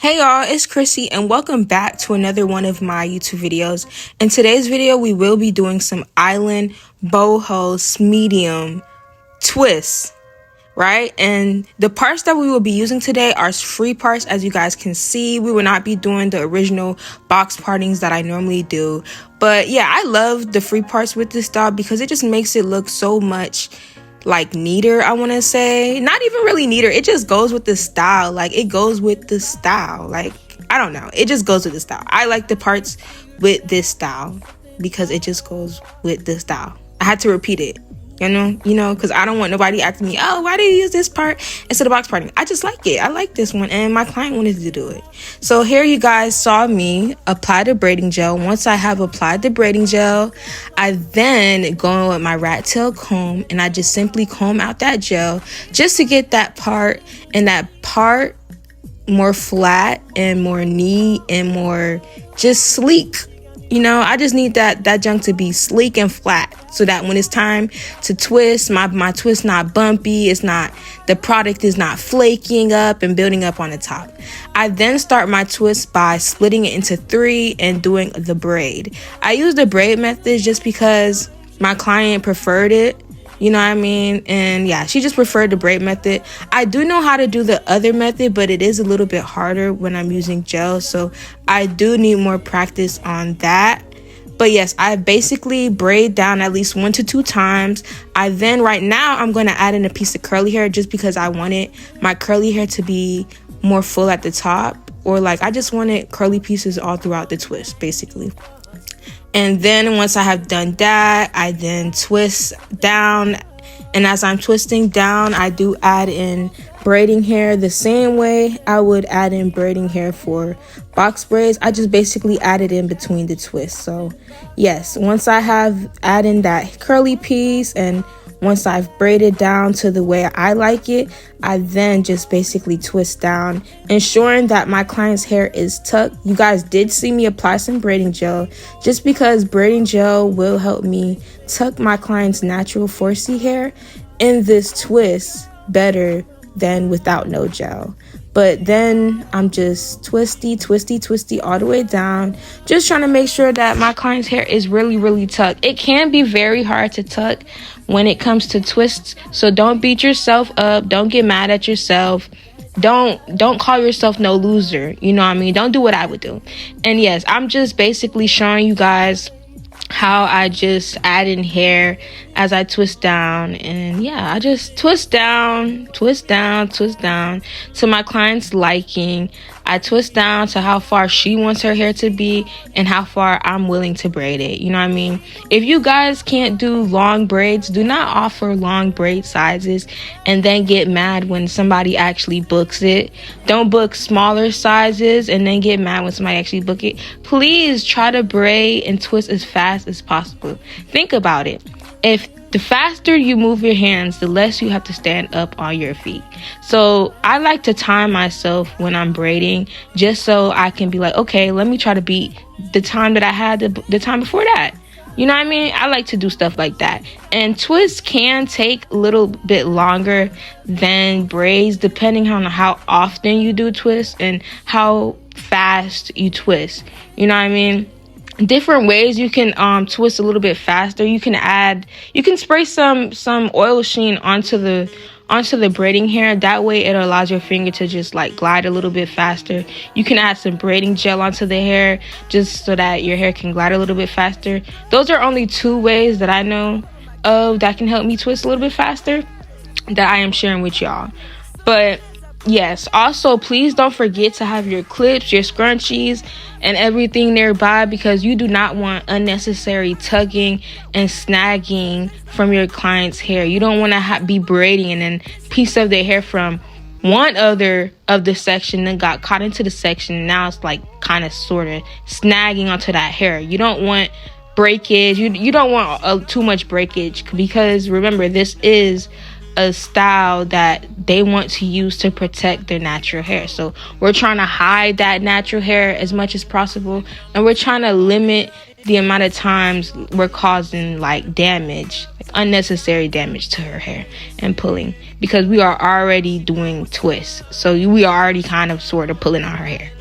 Hey y'all, it's Chrissy and welcome back to another one of my YouTube videos. In today's video, we will be doing some island boho medium twists, right? And the parts that we will be using today are free parts. As you guys can see, we will not be doing the original box partings that I normally do. But yeah, I love the free parts with this style because it just makes it look so much like neater. I want to say not even really neater, it just goes with the style. Like it goes with the style, like I don't know, it just goes with the style. I like the parts with this style because it just goes with the style. I had to repeat it, you know, because I don't want nobody asking me, oh, why did you use this part instead of box parting? I just like it. I like this one and my client wanted to do it. So here you guys saw me apply the braiding gel. Once I have applied the braiding gel, I then go in with my rat tail comb and I just simply comb out that gel just to get that part more flat and more neat and more just sleek. You know, I just need that junk to be sleek and flat so that when it's time to twist, my twist not bumpy, the product is not flaking up and building up on the top. I then start my twist by splitting it into 3 and doing the braid. I use the braid method just because my client preferred it. You know what I mean? And yeah, she just preferred the braid method. I do know how to do the other method, but it is a little bit harder when I'm using gel. So I do need more practice on that. But yes, I basically braid down at least 1 to 2 times. Right now, I'm going to add in a piece of curly hair just because I wanted my curly hair to be more full at the top. Or like, I just wanted curly pieces all throughout the twist, basically. And then once I have done that, I then twist down. And as I'm twisting down, I do add in braiding hair the same way I would add in braiding hair for box braids. I just basically add it in between the twists. So yes, once I have added that curly piece and once I've braided down to the way I like it, I then just basically twist down, ensuring that my client's hair is tucked. You guys did see me apply some braiding gel just because braiding gel will help me tuck my client's natural 4C hair in this twist better than without no gel. But then I'm just twisty all the way down, just trying to make sure that my client's hair is really tucked. It can be very hard to tuck when it comes to twists, so don't beat yourself up. Don't get mad at yourself. Don't call yourself no loser. You know what I mean? Don't do what I would do. And yes, I'm just basically showing you guys how I just add in hair as I twist down. And yeah, I just twist down to my client's liking. I twist down to how far she wants her hair to be and how far I'm willing to braid it. You know what I mean? If you guys can't do long braids, do not offer long braid sizes and then get mad when somebody actually books it. Don't book smaller sizes and then get mad when somebody actually book it. Please try to braid and twist as fast as possible. Think about it. If the faster you move your hands, the less you have to stand up on your feet. So I like to time myself when I'm braiding just so I can be like, okay, let me try to beat the time that I had the time before that. You know what I mean? I like to do stuff like that. And twists can take a little bit longer than braids depending on how often you do twists and how fast you twist. You know what I mean? Different ways you can twist a little bit faster. You can spray some oil sheen onto the braiding hair. That way it allows your finger to just like glide a little bit faster. You can add some braiding gel onto the hair just so that your hair can glide a little bit faster. Those are only 2 ways that I know of that can help me twist a little bit faster that I am sharing with y'all. But yes, also please don't forget to have your clips, your scrunchies, and everything nearby because you do not want unnecessary tugging and snagging from your client's hair. You don't want to be braiding and then piece of their hair from one other of the section then got caught into the section and now it's like kind of sort of snagging onto that hair. You don't want breakage. You don't want too much breakage because remember, this is a style that they want to use to protect their natural hair. So we're trying to hide that natural hair as much as possible, and we're trying to limit the amount of times we're causing like damage, like unnecessary damage to her hair and pulling, because we are already doing twists. So we are already kind of sort of pulling on her hair.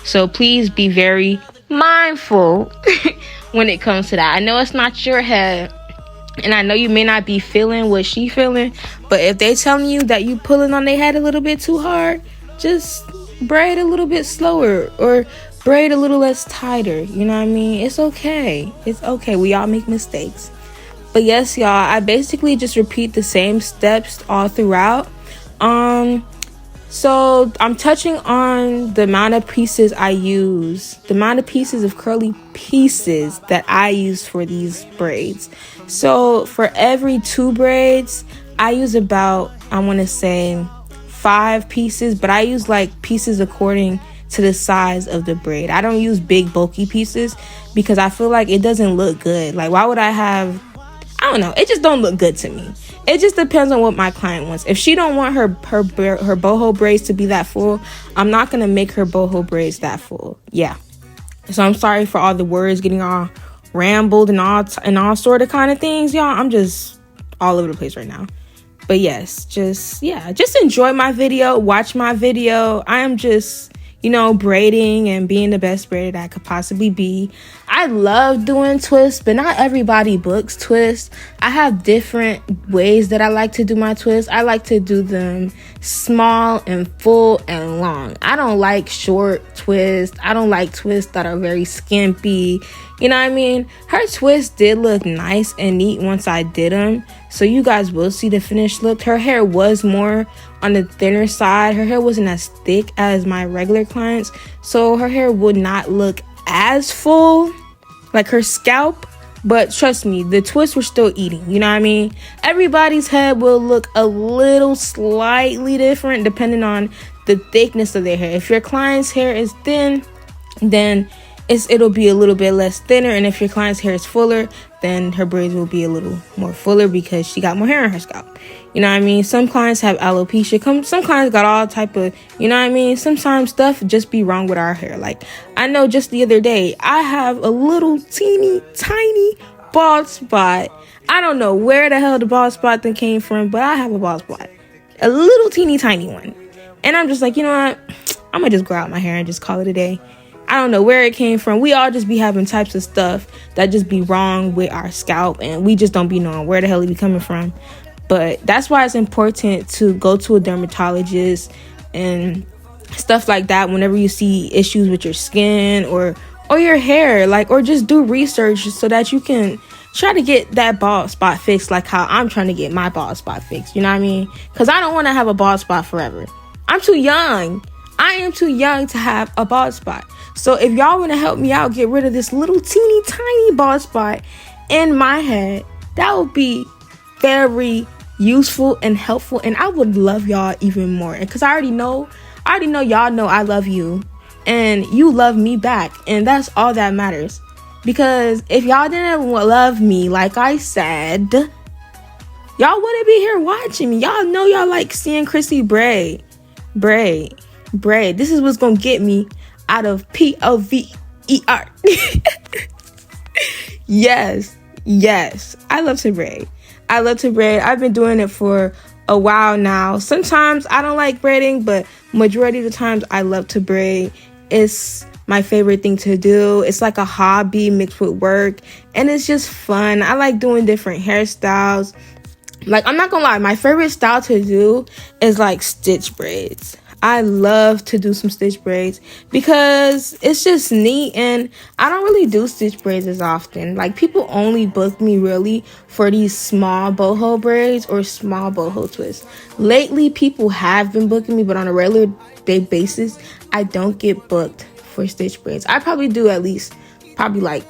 So please be very mindful when it comes to that. I know it's not your head, and I know you may not be feeling what she feeling, but if they telling you that you pulling on their head a little bit too hard, just braid a little bit slower or braid a little less tighter. You know what I mean? It's okay. It's okay. We all make mistakes. But yes, y'all, I basically just repeat the same steps all throughout. So I'm touching on the amount of pieces I use, the amount of pieces of curly pieces that I use for these braids. So for every 2 braids, I use about, I want to say 5 pieces, but I use like pieces according to the size of the braid. I don't use big bulky pieces because I feel like it doesn't look good. Like, why would I have, I don't know, it just don't look good to me. It just depends on what my client wants. If she don't want her boho braids to be that full, I'm not gonna make her boho braids that full. Yeah. So I'm sorry for all the words getting all rambled and all sort of kind of things, y'all. I'm just all over the place right now. But yes, just enjoy my video, watch my video. I am just, braiding and being the best braider that I could possibly be. I love doing twists, but not everybody books twists. I have different ways that I like to do my twists. I like to do them small and full and long. I don't like short twists. I don't like twists that are very skimpy. You know what I mean? Her twists did look nice and neat once I did them. So you guys will see the finished look. Her hair was more on the thinner side. Her hair wasn't as thick as my regular clients. So her hair would not look as full like her scalp. But trust me, the twists were still eating. You know what I mean? Everybody's head will look a little slightly different depending on the thickness of their hair. If your client's hair is thin, then it'll be a little bit less thinner, and if your client's hair is fuller, then her braids will be a little more fuller because she got more hair on her scalp. You know what I mean? Some clients have alopecia. Some clients got all type of, you know what I mean? Sometimes stuff just be wrong with our hair. Like, I know just the other day, I have a little teeny tiny bald spot. I don't know where the hell the bald spot thing came from, but I have a bald spot. A little teeny tiny one. And I'm just like, you know what? I'm gonna just grow out my hair and just call it a day. I don't know where it came from. We all just be having types of stuff that just be wrong with our scalp, and we just don't be knowing where the hell it be coming from. But that's why it's important to go to a dermatologist and stuff like that whenever you see issues with your skin or your hair, like, or just do research so that you can try to get that bald spot fixed, like how I'm trying to get my bald spot fixed. You know what I mean? Because I don't want to have a bald spot forever. I'm too young. I am too young to have a bald spot. So if y'all want to help me out, get rid of this little teeny tiny bald spot in my head, that would be very useful and helpful. And I would love y'all even more. Because I already know y'all know I love you. And you love me back. And that's all that matters. Because if y'all didn't love me, like I said, y'all wouldn't be here watching me. Y'all know y'all like seeing Chrissy braid. This is what's going to get me out of POVER. Yes. I love to braid. I've been doing it for a while now. Sometimes I don't like braiding, but majority of the times I love to braid. It's my favorite thing to do. It's like a hobby mixed with work, and it's just fun. I like doing different hairstyles. Like, I'm not gonna lie, my favorite style to do is like stitch braids. I love to do some stitch braids because it's just neat, and I don't really do stitch braids as often. Like, people only book me really for these small boho braids or small boho twists. Lately, people have been booking me, but on a regular day basis, I don't get booked for stitch braids. I probably do at least like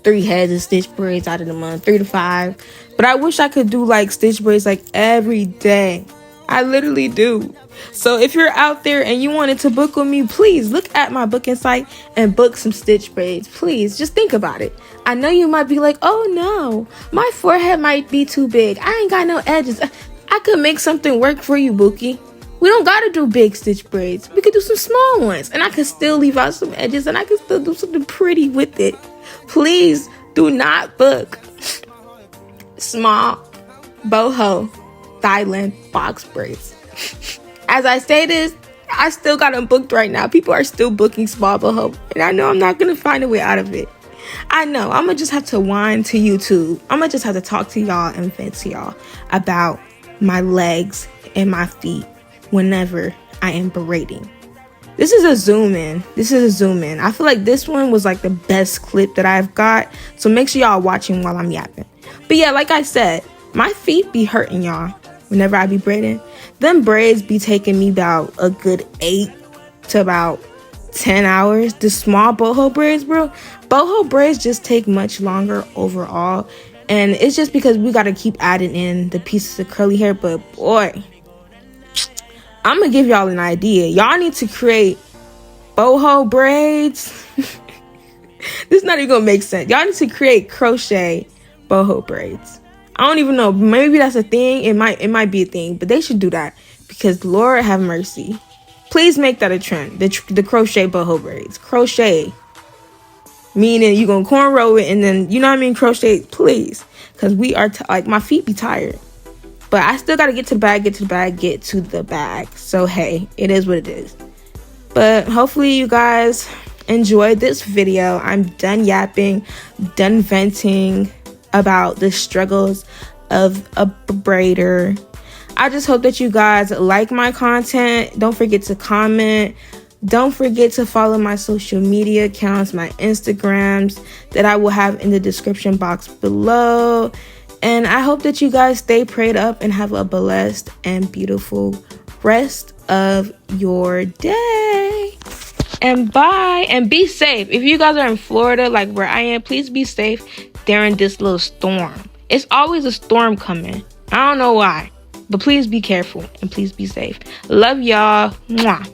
3 heads of stitch braids out of the month, 3 to 5. But I wish I could do like stitch braids like every day. I literally do. So if you're out there and you wanted to book with me, please look at my booking site and book some stitch braids. Please, just think about it. I know you might be like, oh no, my forehead might be too big. I ain't got no edges. I could make something work for you, Bookie. We don't gotta do big stitch braids. We could do some small ones, and I could still leave out some edges, and I could still do something pretty with it. Please do not book small boho thigh length box braids. As I say this, I still got them booked right now. People are still booking small boho, and I know I'm not gonna find a way out of it. I know I'm gonna just have to whine to YouTube. I'm gonna just have to talk to y'all and vent to y'all about my legs and my feet whenever I am berating. This is a zoom in. I feel like this one was like the best clip that I've got. So make sure y'all watching while I'm yapping. But yeah, like I said, my feet be hurting, y'all, whenever I be braiding. Them braids be taking me about a good 8 to about 10 hours. The small boho braids, bro. Boho braids just take much longer overall. And it's just because we got to keep adding in the pieces of curly hair. But boy, I'm going to give y'all an idea. Y'all need to create boho braids. This is not even going to make sense. Y'all need to create crochet boho braids. I don't even know. Maybe that's a thing. It might be a thing. But they should do that. Because Lord have mercy. Please make that a trend. The crochet boho braids. Crochet. Meaning you're going to cornrow it and then, you know what I mean? Crochet. Please. Because we are, like, my feet be tired. But I still got to get to the bag. So, hey, it is what it is. But hopefully you guys enjoyed this video. I'm done yapping, done venting about the struggles of a braider. I just hope that you guys like my content. Don't forget to comment. Don't forget to follow my social media accounts, my Instagrams that I will have in the description box below. And I hope that you guys stay prayed up and have a blessed and beautiful rest of your day. And bye. And be safe. If you guys are in Florida, like where I am, please be safe during this little storm. It's always a storm coming. I don't know why. But please be careful and please be safe. Love y'all. Mwah.